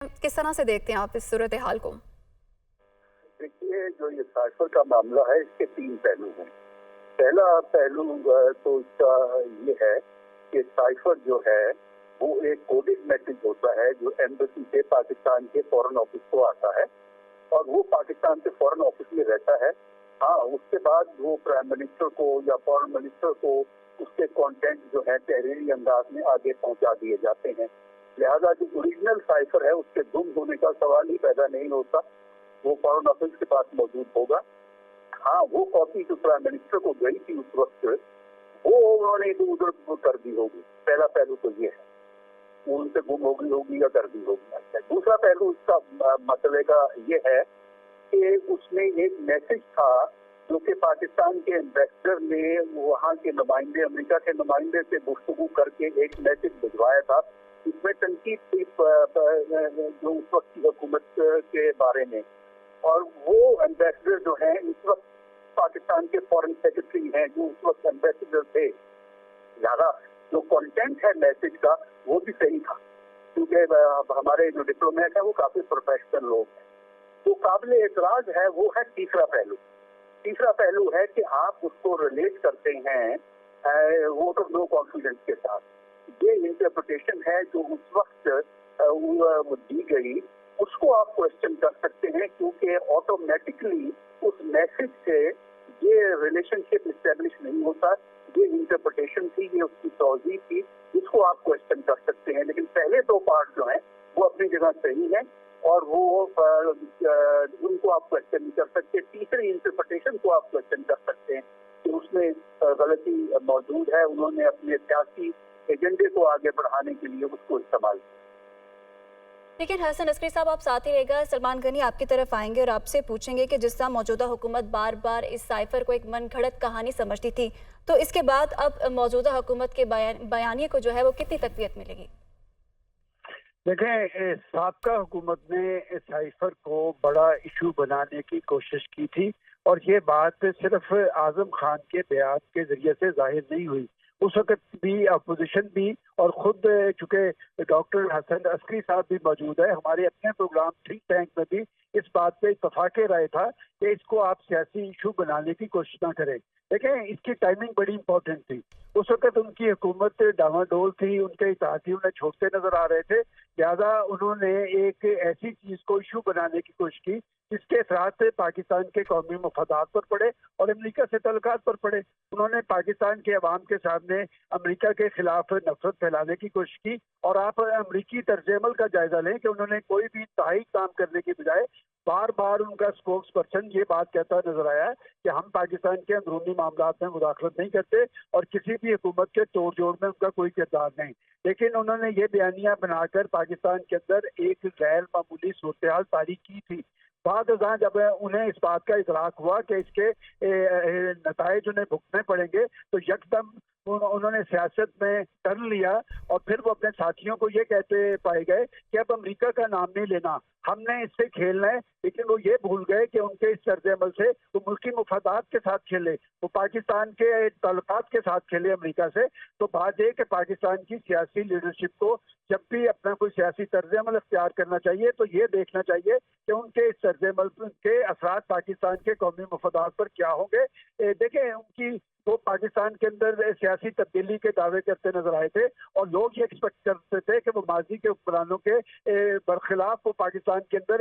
किस तरह से देखते हैं आप इस सूरत हाल को? देखिए, जो ये साइफर का मामला है, इसके 3 पहलू हैं। पहला पहलू तो इसका ये है कि साइफर जो है वो एक कोडेड मैसेज होता है जो एम्बेसी से पाकिस्तान के फॉरेन ऑफिस को आता है और वो पाकिस्तान के फॉरेन ऑफिस में रहता है। हाँ, उसके बाद वो प्राइम मिनिस्टर को या फॉरेन मिनिस्टर को उसके कंटेंट जो है तहरीरी अंदाज में आगे पहुंचा दिए जाते हैं। लिहाजा जो ओरिजिनल साइफर है उसके गुम होने का सवाल ही पैदा नहीं होता, वो फॉरेन ऑफिस के पास मौजूद होगा। हाँ, वो कॉपी जो प्राइम मिनिस्टर को गई थी उस वक्त, वो उन्होंने इधर उधर कर दी होगी। पहला पहलू तो ये है, वो उनसे गुम हो गई होगी या कर दी होगी। अच्छा, दूसरा पहलू इसका मसले का ये है कि उसमें एक मैसेज था जो कि पाकिस्तान के एम्बेसडर ने वहाँ के नुमाइंदे, अमेरिका के नुमाइंदे से गुफ्तगू करके एक मैसेज भिजवाया था। इसमें तनकीद थी जो उस वक्त की हुकूमत के बारे में, और वो एम्बेसडर जो है इस वक्त पाकिस्तान के फॉरेन सेक्रेटरी हैं जो उस वक्त एम्बेसडर थे। लिहाजा जो कंटेंट है मैसेज का वो भी सही था, क्योंकि हमारे जो डिप्लोमेट है वो काफी प्रोफेशनल लोग हैं। तो काबिल एतराज है वो है तीसरा पहलू। तीसरा पहलू है कि आप उसको रिलेट करते हैं वोट ऑफ नो कॉन्फिडेंस के साथ। ये इंटरप्रिटेशन है जो उस वक्त दी गई, उसको आप क्वेश्चन कर सकते हैं, क्योंकि ऑटोमेटिकली उस मैसेज से ये रिलेशनशिप इस्टेब्लिश नहीं होता। ये इंटरप्रिटेशन थी, ये उसकी तौज़ीह थी, इसको आप क्वेश्चन कर सकते हैं। लेकिन पहले 2 पार्ट जो हैं वो अपनी जगह सही है और वो उनको आप क्वेश्चन नहीं कर सकते। तीसरी इंटरप्रिटेशन को आप क्वेश्चन कर सकते हैं कि उसमें गलती मौजूद है, उन्होंने अपने सियासी एजेंडे को आगे बढ़ाने के लिए उसको इस्तेमाल किया। लेकिन हसन अस्करी साहब, आप साथ ही रहेगा, सलमान गनी आपकी तरफ आएंगे और आपसे पूछेंगे कि जिस तरह मौजूदा हुकूमत बार बार इस साइफर को एक मनगढ़ंत कहानी समझती थी, तो इसके बाद अब मौजूदा हुकूमत के बयानिए को जो है वो कितनी तकवीत मिलेगी? देखें, साबका हुकूमत ने साइफर को बड़ा इशू बनाने की कोशिश की थी और ये बात सिर्फ आजम खान के बयान के जरिए से जाहिर नहीं हुई। उस वक्त भी अपोजिशन भी और खुद चूंकि डॉक्टर हसन अस्करी साहब भी मौजूद है, हमारे अपने प्रोग्राम थिंक टैंक में भी इस बात पे इत्तफाक राय था कि इसको आप सियासी इशू बनाने की कोशिश ना करें। देखें, इसकी टाइमिंग बड़ी इंपॉर्टेंट थी। उस वक्त उनकी हुकूमत डामाडोल थी, उनके इत्तेहादी उन्हें छोड़ते नजर आ रहे थे। लिहाजा उन्होंने एक ऐसी चीज को इशू बनाने की कोशिश की जिसके असरात पाकिस्तान के कौमी मफादात पर पड़े और अमेरिका से तल्लुकात पर पड़े। उन्होंने पाकिस्तान के अवाम के सामने अमेरिका के खिलाफ नफरत फैलाने की कोशिश की। और आप अमेरिकी तर्ज-ए-अमल का जायजा लें कि उन्होंने कोई भी इंतहाई काम करने की बजाय बार बार उनका स्पोक्स पर्सन ये बात कहता नजर आया है कि हम पाकिस्तान के अंदरूनी मामलात में मुदाखलत नहीं करते और किसी भी हुकूमत के तोड़ जोड़ में उनका कोई किरदार नहीं। लेकिन उन्होंने ये बयानियां बनाकर पाकिस्तान के अंदर एक गैर मामूली सूरत हाल तारीख की थी। बाद जब उन्हें इस बात का इदराक हुआ कि इसके नताइज उन्हें भुगतने पड़ेंगे, तो यकदम उन्होंने सियासत में टर्न लिया और फिर वो अपने साथियों को ये कहते पाए गए कि अब अमेरिका का नाम नहीं लेना, हमने इससे खेलना है। लेकिन वो ये भूल गए कि उनके इस तर्ज-ए-अमल से वो मुल्की मुफादात के साथ खेले, वो पाकिस्तान के ताल्लुकात के साथ खेले अमेरिका से। तो बात है कि पाकिस्तान की सियासी लीडरशिप को जब भी अपना कोई सियासी तर्ज-ए-अमल अख्तियार करना चाहिए तो ये देखना चाहिए कि उनके इस तर्ज-ए-अमल के असरात पाकिस्तान के कौमी मफादात पर क्या होंगे। देखें, उनकी वो पाकिस्तान के अंदर सियासी तब्दीली के दावे करते नजर आए थे और लोग ये एक्सपेक्ट करते थे कि वो माजी के हुक्मरानों के बरखिलाफ वो पाकिस्तान के अंदर